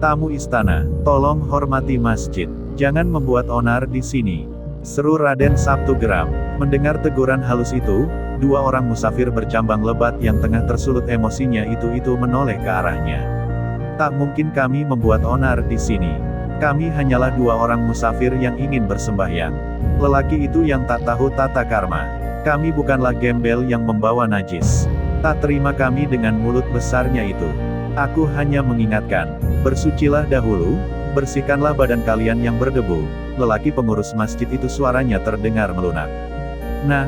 Tamu istana, tolong hormati masjid. Jangan membuat onar di sini. Seru Raden Sabtu geram. Mendengar teguran halus itu, dua orang musafir bercambang lebat yang tengah tersulut emosinya itu menoleh ke arahnya. Tak mungkin kami membuat onar di sini. Kami hanyalah dua orang musafir yang ingin bersembahyang. Lelaki itu yang tak tahu tata karma. Kami bukanlah gembel yang membawa najis. Tak terima kami dengan mulut besarnya itu. Aku hanya mengingatkan, bersucilah dahulu, bersihkanlah badan kalian yang berdebu. Lelaki pengurus masjid itu suaranya terdengar melunak. Nah,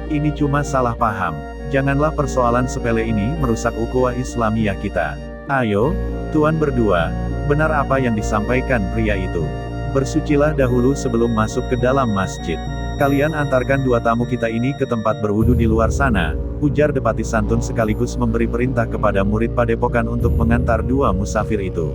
ini cuma salah paham. Janganlah persoalan sepele ini merusak ukhuwah Islamiyah kita. Ayo, tuan berdua, benar apa yang disampaikan pria itu. Bersucilah dahulu sebelum masuk ke dalam masjid. Kalian antarkan dua tamu kita ini ke tempat berwudu di luar sana, ujar Depati Santun sekaligus memberi perintah kepada murid padepokan untuk mengantar dua musafir itu.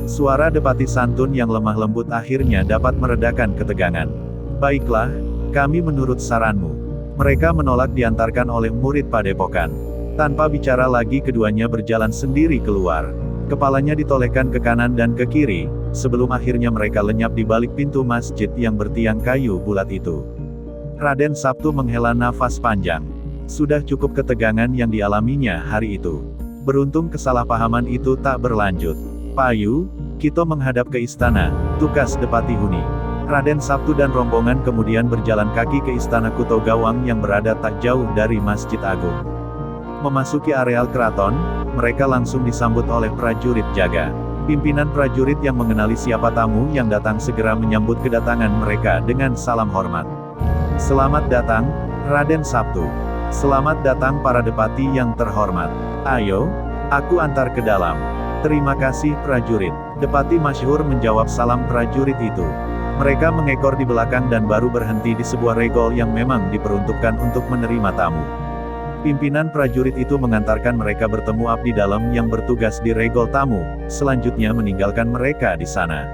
Suara Depati Santun yang lemah lembut akhirnya dapat meredakan ketegangan. Baiklah, kami menurut saranmu. Mereka menolak diantarkan oleh murid padepokan. Tanpa bicara lagi keduanya berjalan sendiri keluar. Kepalanya ditolehkan ke kanan dan ke kiri, sebelum akhirnya mereka lenyap di balik pintu masjid yang bertiang kayu bulat itu. Raden Sabtu menghela nafas panjang. Sudah cukup ketegangan yang dialaminya hari itu. Beruntung kesalahpahaman itu tak berlanjut. Payu, kita menghadap ke istana, tugas Depati Huni. Raden Sabtu dan rombongan kemudian berjalan kaki ke istana Kutogawang yang berada tak jauh dari Masjid Agung. Memasuki areal keraton, mereka langsung disambut oleh prajurit jaga. Pimpinan prajurit yang mengenali siapa tamu yang datang segera menyambut kedatangan mereka dengan salam hormat. Selamat datang, Raden Sabtu. Selamat datang para depati yang terhormat. Ayo, aku antar ke dalam. Terima kasih prajurit. Depati masyhur menjawab salam prajurit itu. Mereka mengekor di belakang dan baru berhenti di sebuah regol yang memang diperuntukkan untuk menerima tamu. Pimpinan prajurit itu mengantarkan mereka bertemu abdi dalam yang bertugas di regol tamu, selanjutnya meninggalkan mereka di sana.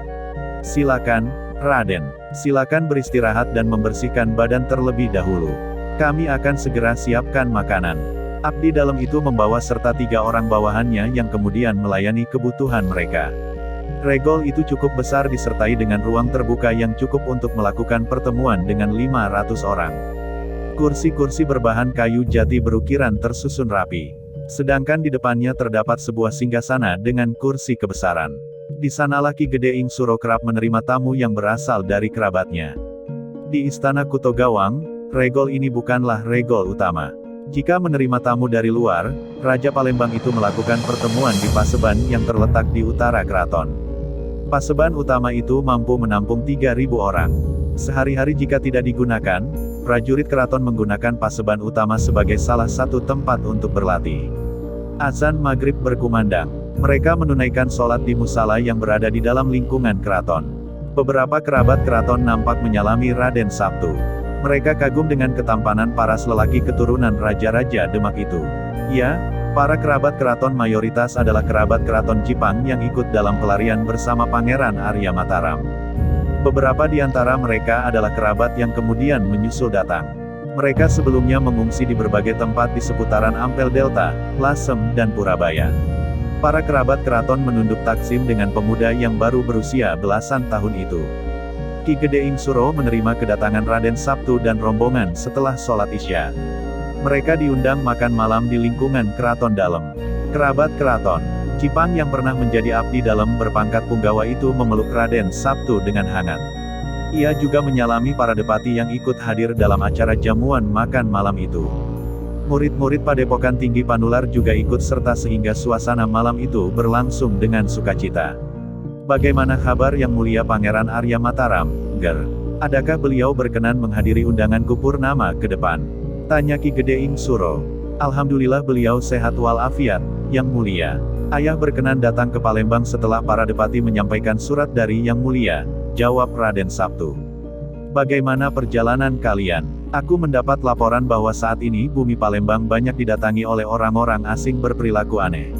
Silakan, Raden. Silakan beristirahat dan membersihkan badan terlebih dahulu. Kami akan segera siapkan makanan. Abdi dalam itu membawa serta 3 orang bawahannya yang kemudian melayani kebutuhan mereka. Regol itu cukup besar disertai dengan ruang terbuka yang cukup untuk melakukan pertemuan dengan 500 orang. Kursi-kursi berbahan kayu jati berukiran tersusun rapi. Sedangkan di depannya terdapat sebuah singgasana dengan kursi kebesaran. Di sanalah Ki Gede Ing Suro kerap menerima tamu yang berasal dari kerabatnya. Di istana Kutogawang, regol ini bukanlah regol utama. Jika menerima tamu dari luar, Raja Palembang itu melakukan pertemuan di Paseban yang terletak di utara keraton. Paseban utama itu mampu menampung 3.000 orang. Sehari-hari jika tidak digunakan, prajurit keraton menggunakan Paseban utama sebagai salah satu tempat untuk berlatih. Azan maghrib berkumandang. Mereka menunaikan sholat di musala yang berada di dalam lingkungan keraton. Beberapa kerabat keraton nampak menyalami Raden Sabtu. Mereka kagum dengan ketampanan paras lelaki keturunan raja-raja Demak itu. Ya, para kerabat keraton mayoritas adalah kerabat keraton Jipang yang ikut dalam pelarian bersama Pangeran Arya Mataram. Beberapa di antara mereka adalah kerabat yang kemudian menyusul datang. Mereka sebelumnya mengungsi di berbagai tempat di seputaran Ampel Delta, Lasem, dan Purabaya. Para kerabat keraton menunduk taksim dengan pemuda yang baru berusia belasan tahun itu. Ki Gede Ing Suro menerima kedatangan Raden Sabtu dan rombongan setelah sholat Isya. Mereka diundang makan malam di lingkungan keraton dalam. Kerabat keraton Jipang yang pernah menjadi abdi dalam berpangkat punggawa itu memeluk Raden Sabtu dengan hangat. Ia juga menyalami para depati yang ikut hadir dalam acara jamuan makan malam itu. Murid-murid Padepokan Tinggi Panular juga ikut serta sehingga suasana malam itu berlangsung dengan sukacita. Bagaimana kabar Yang Mulia Pangeran Arya Mataram, Ger? Adakah beliau berkenan menghadiri undanganku purnama ke depan? Tanya Ki Gede Ing Suro. Alhamdulillah beliau sehat walafiat, Yang Mulia. Ayah berkenan datang ke Palembang setelah para depati menyampaikan surat dari Yang Mulia, jawab Raden Sabtu. Bagaimana perjalanan kalian? Aku mendapat laporan bahwa saat ini bumi Palembang banyak didatangi oleh orang-orang asing berperilaku aneh.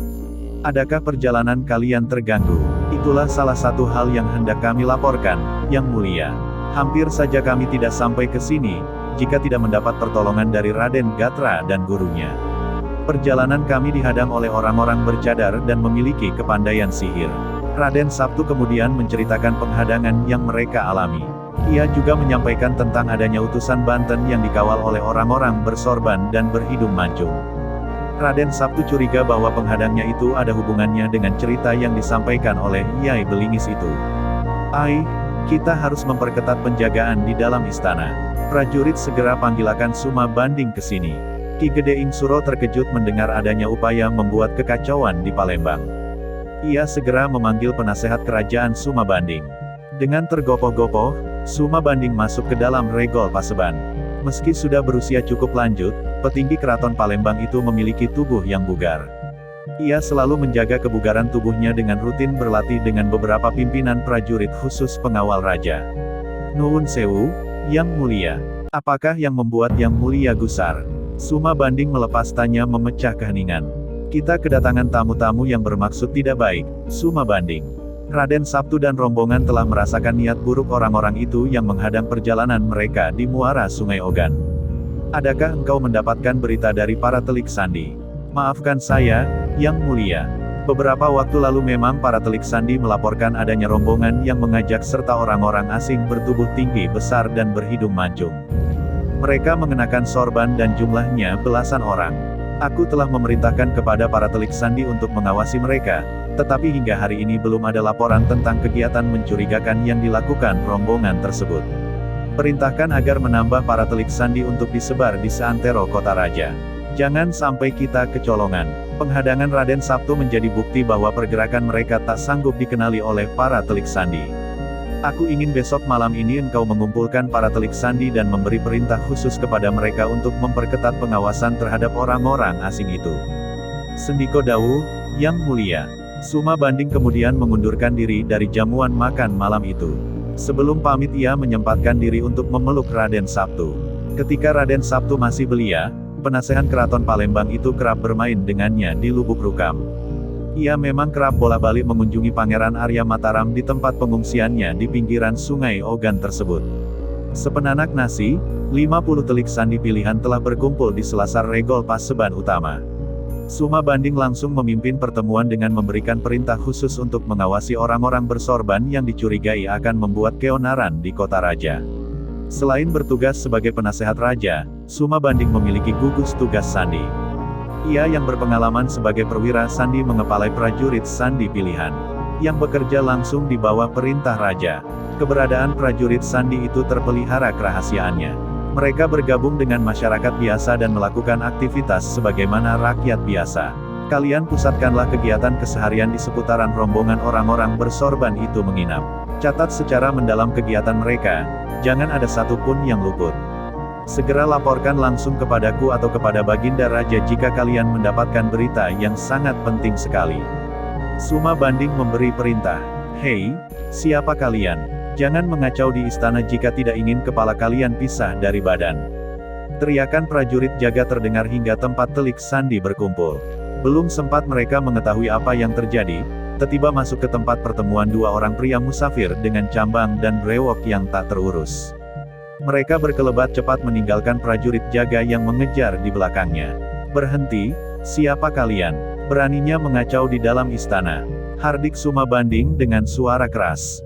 Adakah perjalanan kalian terganggu? Itulah salah satu hal yang hendak kami laporkan, Yang Mulia. Hampir saja kami tidak sampai ke sini, jika tidak mendapat pertolongan dari Raden Gatra dan gurunya. Perjalanan kami dihadang oleh orang-orang bercadar dan memiliki kepandaian sihir. Raden Sabtu kemudian menceritakan penghadangan yang mereka alami. Ia juga menyampaikan tentang adanya utusan Banten yang dikawal oleh orang-orang bersorban dan berhidung mancung. Raden Sabtu curiga bahwa penghadangnya itu ada hubungannya dengan cerita yang disampaikan oleh Nyai Belingis itu. Kita harus memperketat penjagaan di dalam istana. Prajurit segera panggilakan Suma Banding ke sini. Ki Gede Ing Suro terkejut mendengar adanya upaya membuat kekacauan di Palembang. Ia segera memanggil penasehat kerajaan Suma Banding. Dengan tergopoh-gopoh, Suma Banding masuk ke dalam regol Paseban. Meski sudah berusia cukup lanjut, petinggi keraton Palembang itu memiliki tubuh yang bugar. Ia selalu menjaga kebugaran tubuhnya dengan rutin berlatih dengan beberapa pimpinan prajurit khusus pengawal raja. Nuwun sewu, Yang Mulia. Apakah yang membuat Yang Mulia gusar? Suma Banding melepas tanya memecah keheningan. Kita kedatangan tamu-tamu yang bermaksud tidak baik, Suma Banding. Raden Sabtu dan rombongan telah merasakan niat buruk orang-orang itu yang menghadang perjalanan mereka di muara Sungai Ogan. Adakah engkau mendapatkan berita dari para Telik Sandi? Maafkan saya, Yang Mulia. Beberapa waktu lalu memang para Telik Sandi melaporkan adanya rombongan yang mengajak serta orang-orang asing bertubuh tinggi besar dan berhidung mancung. Mereka mengenakan sorban dan jumlahnya belasan orang. Aku telah memerintahkan kepada para Telik Sandi untuk mengawasi mereka, tetapi hingga hari ini belum ada laporan tentang kegiatan mencurigakan yang dilakukan rombongan tersebut. Perintahkan agar menambah para Telik Sandi untuk disebar di seantero kota raja. Jangan sampai kita kecolongan. Penghadangan Raden Sabtu menjadi bukti bahwa pergerakan mereka tak sanggup dikenali oleh para Telik Sandi. Aku ingin besok malam ini engkau mengumpulkan para Telik Sandi dan memberi perintah khusus kepada mereka untuk memperketat pengawasan terhadap orang-orang asing itu. Sendiko dawuh, Yang Mulia. Suma Banding kemudian mengundurkan diri dari jamuan makan malam itu. Sebelum pamit ia menyempatkan diri untuk memeluk Raden Sabtu. Ketika Raden Sabtu masih belia, penasehat keraton Palembang itu kerap bermain dengannya di Lubuk Rukam. Ia memang kerap bolak-balik mengunjungi Pangeran Arya Mataram di tempat pengungsiannya di pinggiran Sungai Ogan tersebut. Sepenanak nasi, 50 Telik Sandi pilihan telah berkumpul di selasar regol Paseban utama. Suma Banding langsung memimpin pertemuan dengan memberikan perintah khusus untuk mengawasi orang-orang bersorban yang dicurigai akan membuat keonaran di kota raja. Selain bertugas sebagai penasehat raja, Suma Banding memiliki gugus tugas sandi. Ia yang berpengalaman sebagai perwira sandi mengepalai prajurit sandi pilihan, yang bekerja langsung di bawah perintah raja. Keberadaan prajurit sandi itu terpelihara kerahasiaannya. Mereka bergabung dengan masyarakat biasa dan melakukan aktivitas sebagaimana rakyat biasa. Kalian pusatkanlah kegiatan keseharian di seputaran rombongan orang-orang bersorban itu menginap. Catat secara mendalam kegiatan mereka, jangan ada satupun yang luput. Segera laporkan langsung kepadaku atau kepada Baginda Raja jika kalian mendapatkan berita yang sangat penting sekali. Suma Banding memberi perintah. Hei, siapa kalian? Jangan mengacau di istana jika tidak ingin kepala kalian pisah dari badan. Teriakan prajurit jaga terdengar hingga tempat Telik Sandi berkumpul. Belum sempat mereka mengetahui apa yang terjadi, tiba-tiba masuk ke tempat pertemuan dua orang pria musafir dengan cambang dan brewok yang tak terurus. Mereka berkelebat cepat meninggalkan prajurit jaga yang mengejar di belakangnya. Berhenti, siapa kalian? Beraninya mengacau di dalam istana. Hardik Suma Banding dengan suara keras.